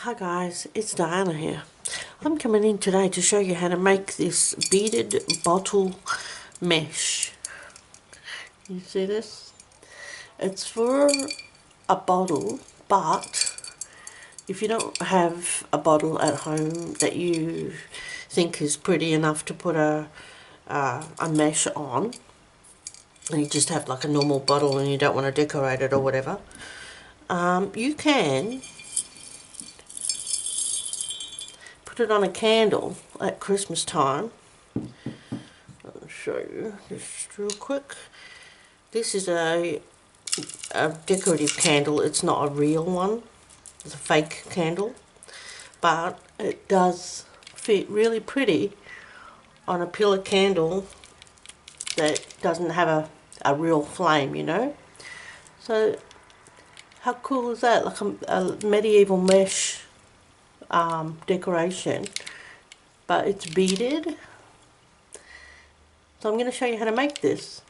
Hi guys, it's Diana here. I'm coming in today to show you how to make this beaded bottle mesh. You see this? It's for a bottle, but if you don't have a bottle at home that you think is pretty enough to put a mesh on, and you just have like a normal bottle and you don't want to decorate it or whatever, you can put it on a candle at Christmas time. I'll show you just real quick. This is a decorative candle. It's not a real one. It's a fake candle, but it does fit really pretty on a pillar candle that doesn't have a real flame, you know. So how cool is that? Like a medieval mesh decoration, but it's beaded. So I'm going to show you how to make this,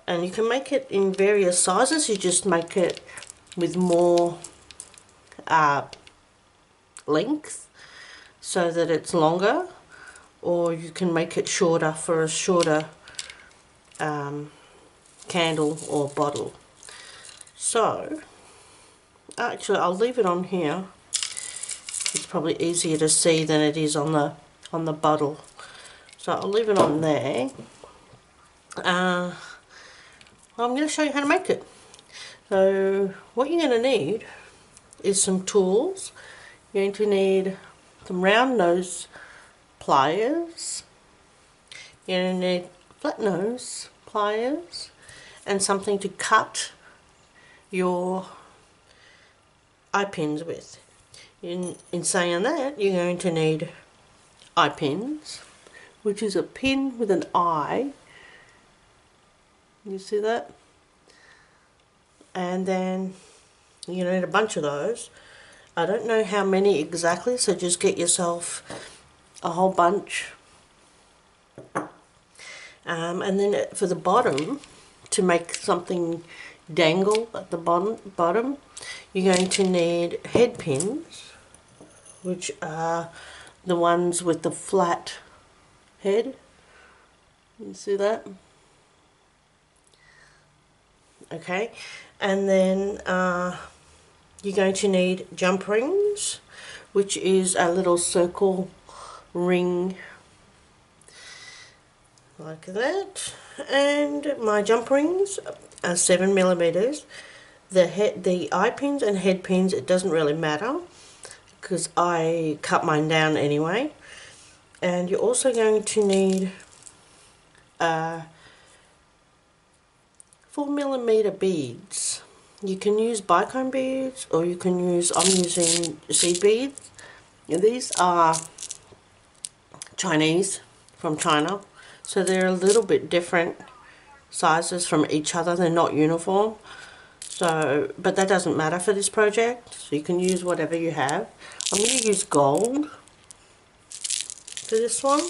and you can make it in various sizes. You just make it with more length so that it's longer, or you can make it shorter for a shorter candle or bottle. So actually I'll leave it on here. It's probably easier to see than it is on the bottle, so I'll leave it on there. I'm going to show you how to make it. So what you're going to need is some tools. You're going to need some round nose pliers. You're going to need flat nose pliers and something to cut your eye pins with. In saying that, you're going to need eye pins, which is a pin with an eye. You see that? And then you need a bunch of those. I don't know how many exactly, so just get yourself a whole bunch. And then for the bottom, to make something dangle at the bottom, you're going to need head pins, which are the ones with the flat head. You see that? Okay, and then you're going to need jump rings, which is a little circle ring like that. And my jump rings are 7mm. The eye pins and head pins, it doesn't really matter because I cut mine down anyway. And you're also going to need 4mm beads. You can use bicone beads, or you can use, I'm using seed beads. And these are Chinese, from China, so they're a little bit different sizes from each other. They're not uniform, so but that doesn't matter for this project, so you can use whatever you have. I'm going to use gold for this one,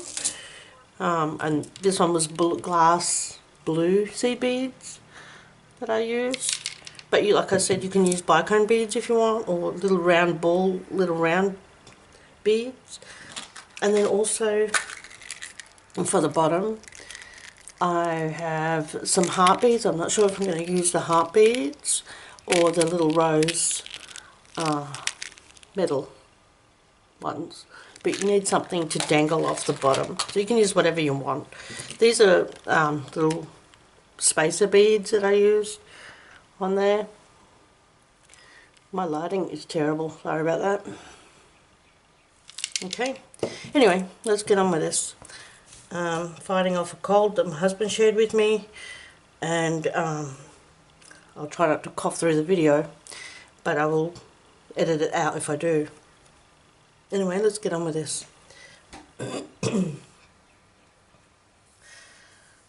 and this one was glass blue seed beads that I used. But you, like I said, you can use bicone beads if you want, or little round ball, little round beads. And then also for the bottom, I have some heart beads. I'm not sure if I'm going to use the heart beads or the little rose metal ones, but you need something to dangle off the bottom, so you can use whatever you want. These are little spacer beads that I used on there. My lighting is terrible, sorry about that. Okay, anyway, let's get on with this. Fighting off a cold that my husband shared with me, and I'll try not to cough through the video, but I will edit it out if I do. Anyway, let's get on with this.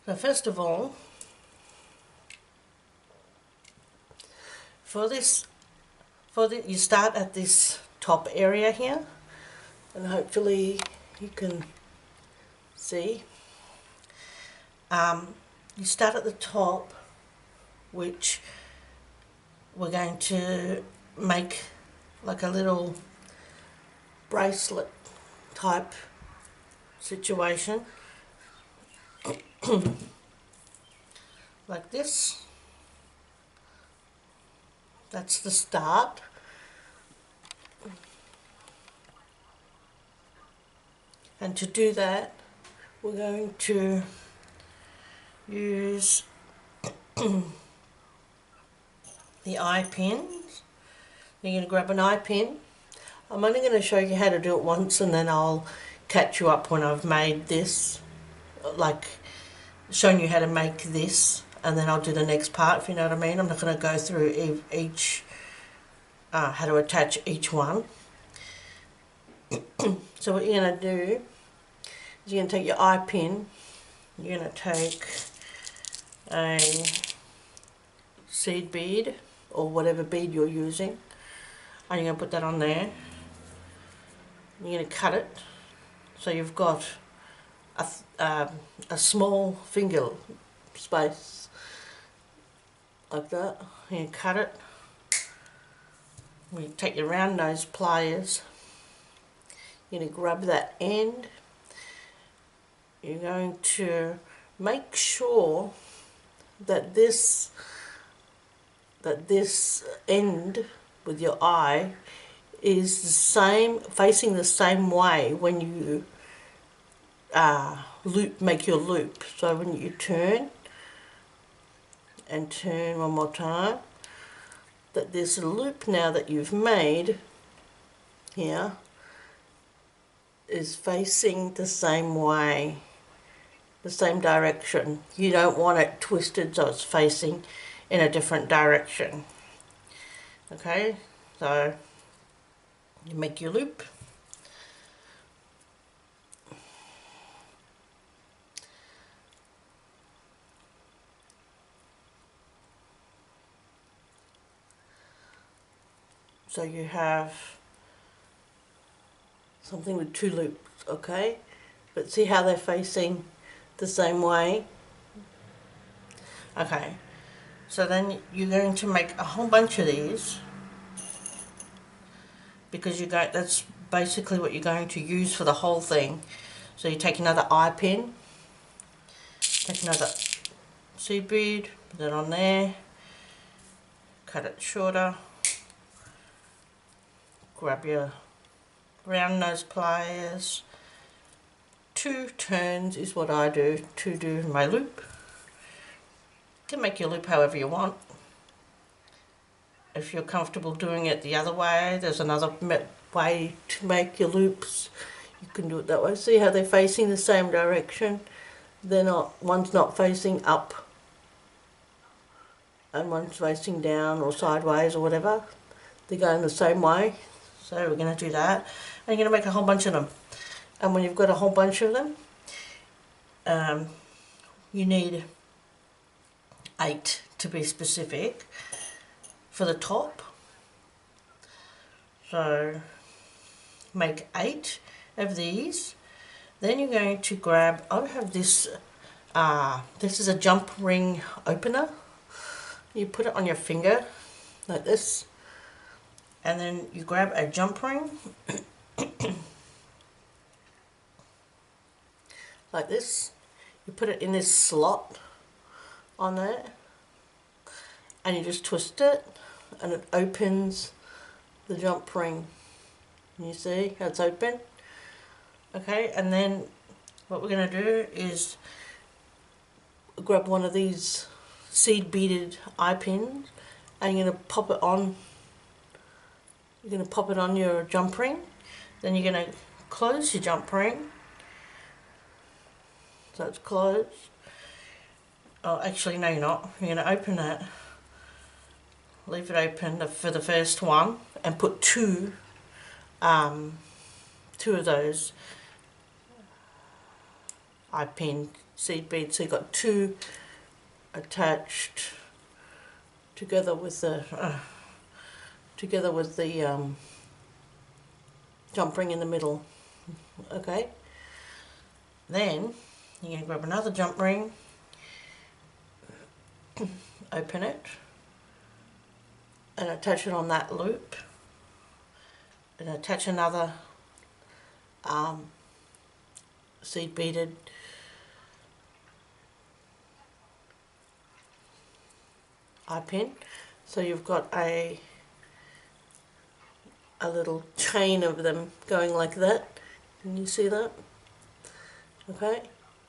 So first of all, you start at this top area here, and hopefully you can see. You start at the top, which we're going to make like a little bracelet type situation. Like this. That's the start. And to do that, we're going to use the eye pins. You're going to grab an eye pin. I'm only going to show you how to do it once, and then I'll catch you up when I've made this, like showing you how to make this, and then I'll do the next part, if you know what I mean. I'm not going to go through each, how to attach each one. So what you're going to do is you're going to take your eye pin, you're going to take a seed bead, or whatever bead you're using, and you're going to put that on there. You're going to cut it so you've got a small finger space like that. You cut it. You take your round nose pliers. You're going to grab that end. You're going to make sure that this end with your eye is the same, facing the same way when you make your loop. So when you turn and turn one more time, that this loop now that you've made here is facing the same way, the same direction. You don't want it twisted so it's facing in a different direction. Okay, so you make your loop. So you have something with two loops, okay? But see how they're facing the same way? Okay, so then you're going to make a whole bunch of these, because that's basically what you're going to use for the whole thing. So you take another eye pin, take another seed bead, put it on there, cut it shorter, grab your round nose pliers. 2 turns is what I do to do my loop. You can make your loop however you want. If you're comfortable doing it the other way, there's another way to make your loops. You can do it that way. See how they're facing the same direction? They're not, one's not facing up and one's facing down or sideways or whatever. They're going the same way. So we're going to do that. And you're going to make a whole bunch of them. And when you've got a whole bunch of them, you need 8 to be specific for the top. So make 8 of these. Then you're going to grab, I have this, this is a jump ring opener. You put it on your finger like this, and then you grab a jump ring like this. You put it in this slot on there, and you just twist it, and it opens the jump ring. You see how it's open? Okay, and then what we're going to do is grab one of these seed beaded eye pins, and you're going to pop it on. You're going to pop it on your jump ring. Then you're going to close your jump ring. So it's closed. Oh, actually, no, you're not. You're going to open it. Leave it open for the first one, and put two of those eye pin seed beads. So you've got 2 attached together with the jump ring in the middle. Okay. Then you're going to grab another jump ring, open it, and attach it on that loop, and attach another seed beaded eye pin. So you've got a little chain of them going like that. Can you see that? Okay,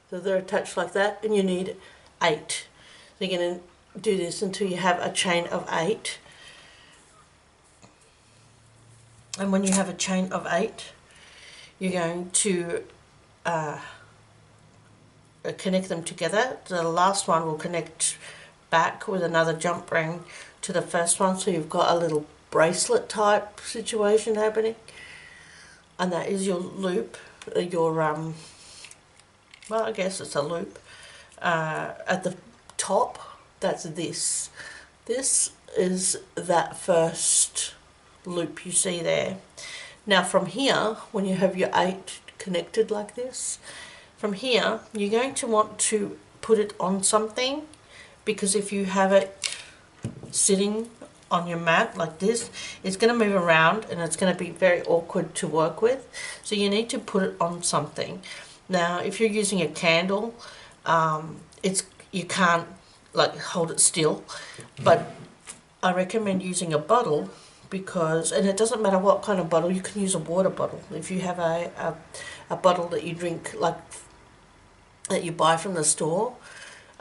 so they're attached like that, and you need 8. So you're going to do this until you have a chain of 8. And when you have a chain of 8, you're going to connect them together. The last one will connect back with another jump ring to the first one, so you've got a little bracelet type situation happening. And that is your loop, your well, I guess it's a loop. At the top, that's this. This is that first loop you see there. Now from here, when you have your 8 connected like this, from here you're going to want to put it on something, because if you have it sitting on your mat like this, it's going to move around and it's going to be very awkward to work with. So you need to put it on something. Now if you're using a candle, you can't like hold it still, but I recommend using a bottle, because, and it doesn't matter what kind of bottle, you can use a water bottle. If you have a bottle that you drink, like that you buy from the store,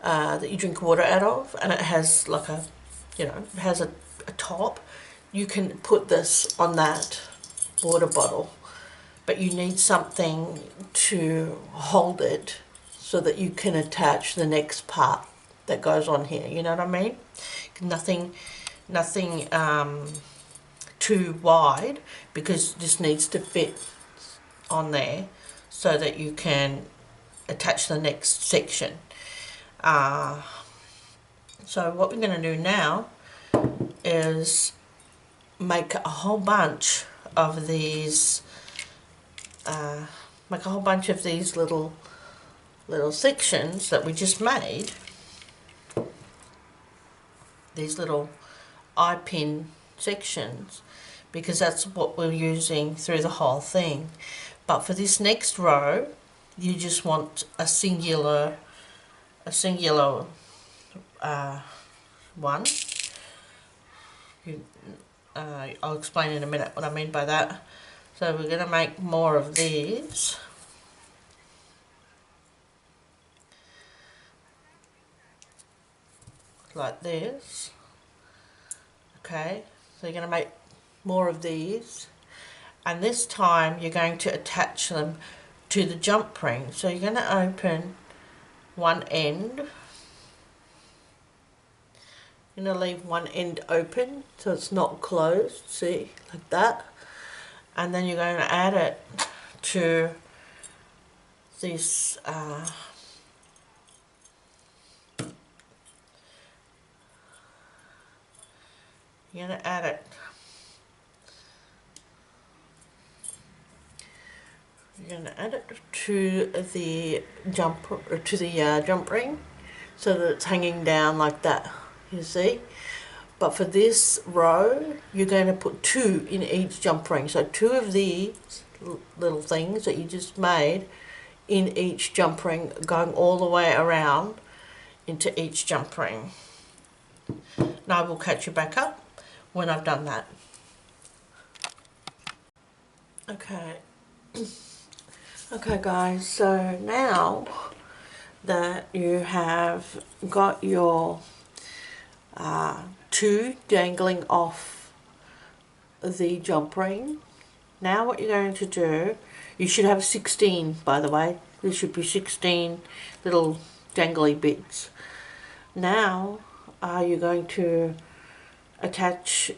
that you drink water out of, and it has like a, it has a top, you can put this on that water bottle, but you need something to hold it so that you can attach the next part that goes on here, you know what I mean? Nothing too wide, because this needs to fit on there so that you can attach the next section. So what we're going to do now is make a whole bunch of these little sections that we just made, these little eye pin sections, because that's what we're using through the whole thing. But for this next row, you just want a singular one. I'll explain in a minute what I mean by that. So we're going to make more of these. Like this. Okay, so you're going to make more of these, and this time you're going to attach them to the jump ring. So you're going to open one end. You're going to leave one end open so it's not closed, see, like that. And then you're going to add it to this you're going to add it. You're going to add it to the jump ring, so that it's hanging down like that. You see? But for this row, you're going to put 2 in each jump ring. So 2 of these little things that you just made in each jump ring, going all the way around into each jump ring. Now I will catch you back up when I've done that. Okay. Okay guys, so now that you have got your 2 dangling off the jump ring, now what you're going to do, you should have 16, by the way, there should be 16 little dangly bits. Now you're going to attach,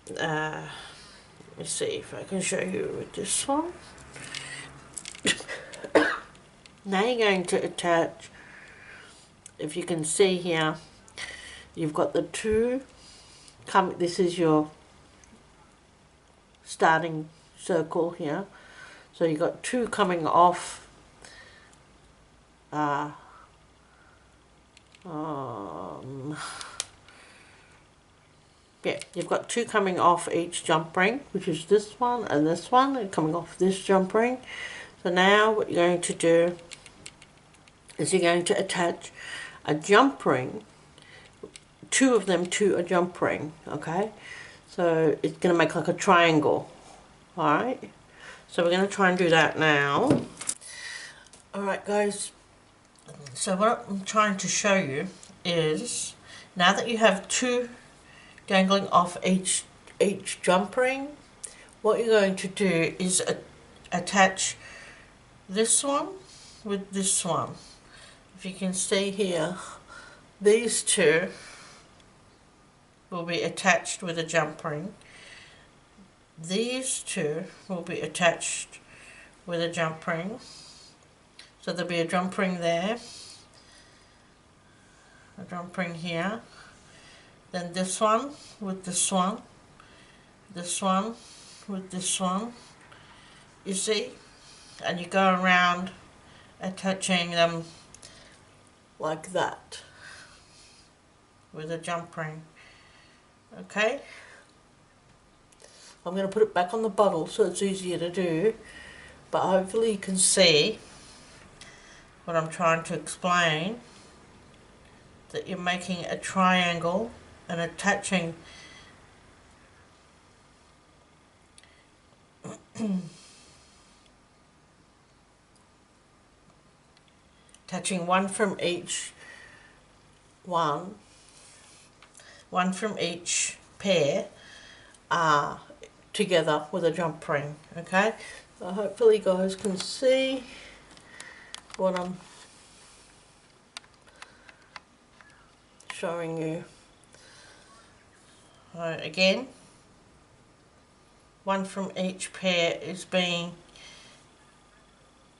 let's see if I can show you with this one. Now you're going to attach, if you can see here, you've got the 2 come, this is your starting circle here, so you've got 2 coming off Yeah, you've got two coming off each jump ring, which is this one and this one, and coming off this jump ring. So now what you're going to do is you're going to attach a jump ring, two of them to a jump ring, okay? So it's going to make like a triangle, alright? So we're going to try and do that now. Alright guys, so what I'm trying to show you is, now that you have two dangling off each jump ring, what you're going to do is attach this one with this one. If you can see here, these two will be attached with a jump ring. These two will be attached with a jump ring. So there'll be a jump ring there, a jump ring here, then this one with this one with this one, you see, and you go around attaching them like that with a jump ring. Okay, I'm going to put it back on the bottle so it's easier to do, but hopefully you can see what I'm trying to explain, that you're making a triangle and attaching attaching one from each pair together with a jump ring. Okay, so hopefully you guys can see what I'm showing you. Again, one from each pair is being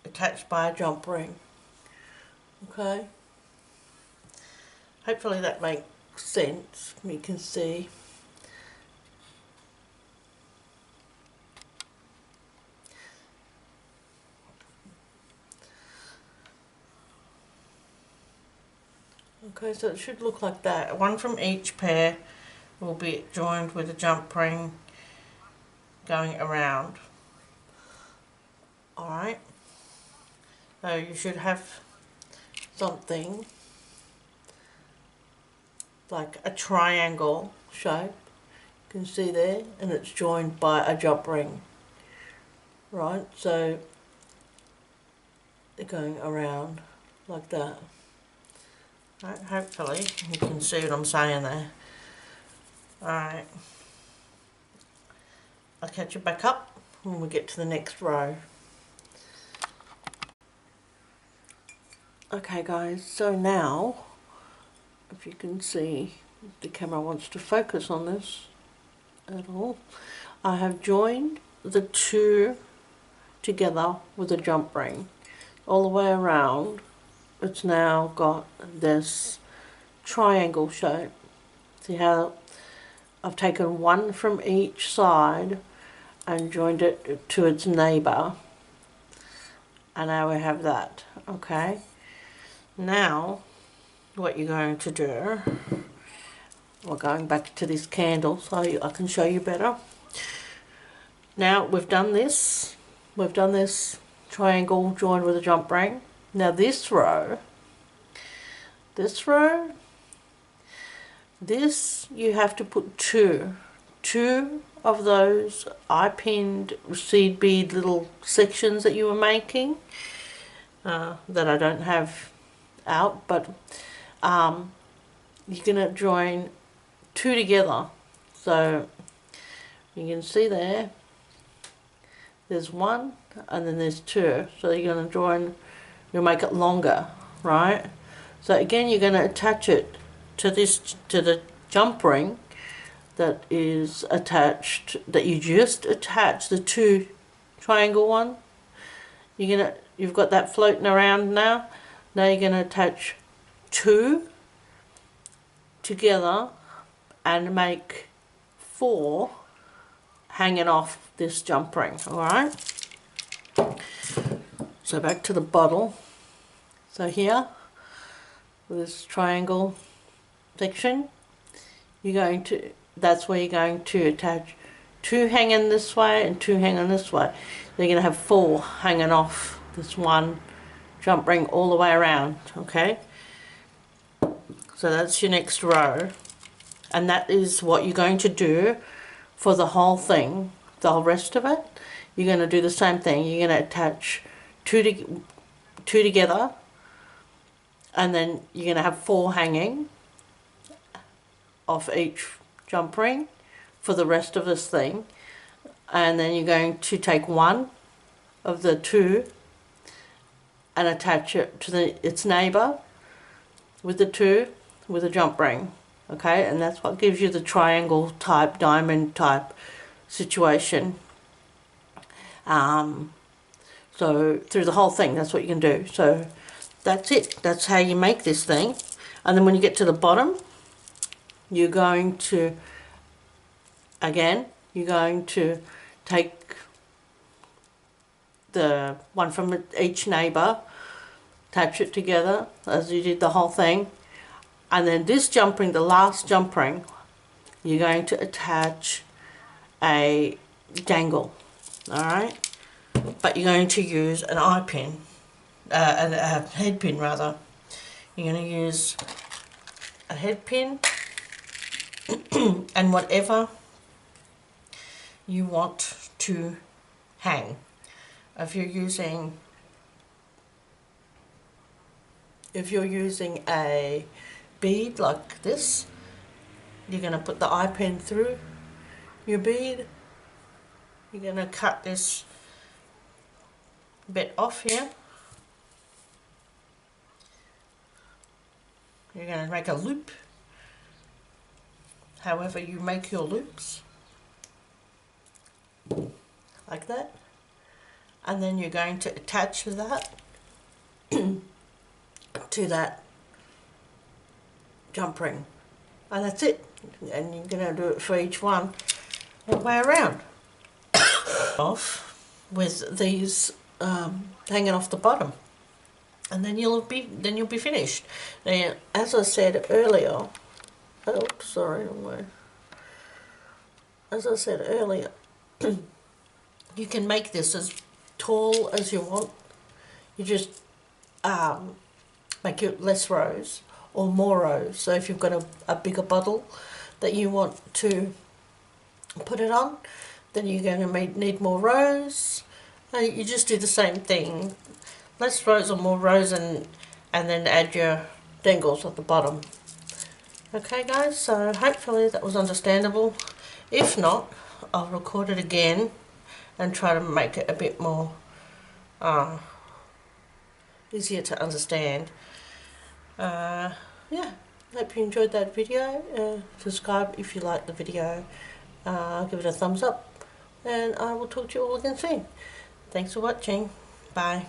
attached by a jump ring. Okay, hopefully that makes sense. You can see. Okay, so it should look like that. One from each pair will be joined with a jump ring going around. Alright, so you should have something like a triangle shape, you can see there, and it's joined by a jump ring. Right, so they're going around like that. Right, hopefully you can see what I'm saying there. Alright, I'll catch you back up when we get to the next row. Okay guys, so now, if you can see, if the camera wants to focus on this at all, I have joined the two together with a jump ring all the way around. It's now got this triangle shape. See how I've taken one from each side and joined it to its neighbour, and now we have that. Okay, now what you're going to do, we're going back to this candle so I can show you better. Now we've done this triangle joined with a jump ring. Now this row, you have to put two of those eye pinned seed bead little sections that you were making, that I don't have out, but you're going to join two together. So you can see there's one and then there's two, so you're going to join, you'll make it longer, right? So again, you're going to attach it to the jump ring that is attached, that you just attached the two triangle one. You've got that floating around now. Now you're going to attach two together and make four hanging off this jump ring. Alright, so back to the bottle. So here, with this triangle section, you're going to that's where you're going to attach 2 hanging this way and 2 hanging this way. You're going to have 4 hanging off this one jump ring all the way around, okay? So that's your next row, and that is what you're going to do for the whole thing. The whole rest of it, you're going to do the same thing. You're going to attach two together, and then you're going to have 4 hanging off each jump ring for the rest of this thing, and then you're going to take one of the 2 and attach it to its neighbour with the 2 with a jump ring, okay? And that's what gives you the triangle type, diamond type situation. So through the whole thing, that's what you can do. So that's it. That's how you make this thing. And then when you get to the bottom, you're going to, again, you're going to take the one from each neighbour, attach it together as you did the whole thing, and then this jump ring, the last jump ring, you're going to attach a dangle, alright? But you're going to use an eye pin, a head pin rather. You're going to use a head pin and whatever you want to hang. If you're using a bead like this, you're going to put the eye pin through your bead. You're going to cut this bit off here. You're going to make a loop, however you make your loops, like that, and then you're going to attach that to that jump ring, and that's it. And you're going to do it for each one all the way around. Off with these hanging off the bottom, and then you'll be finished. Now, as I said earlier, as I said earlier, you can make this as tall as you want. You just make it less rows or more rows. So if you've got a bigger bottle that you want to put it on, then you're going to need more rows. You just do the same thing, less rows or more rows, and then add your dangles at the bottom. Okay guys, so hopefully that was understandable. If not, I'll record it again and try to make it a bit more easier to understand. Yeah, hope you enjoyed that video. Subscribe if you like the video. Give it a thumbs up, and I will talk to you all again soon. Thanks for watching. Bye.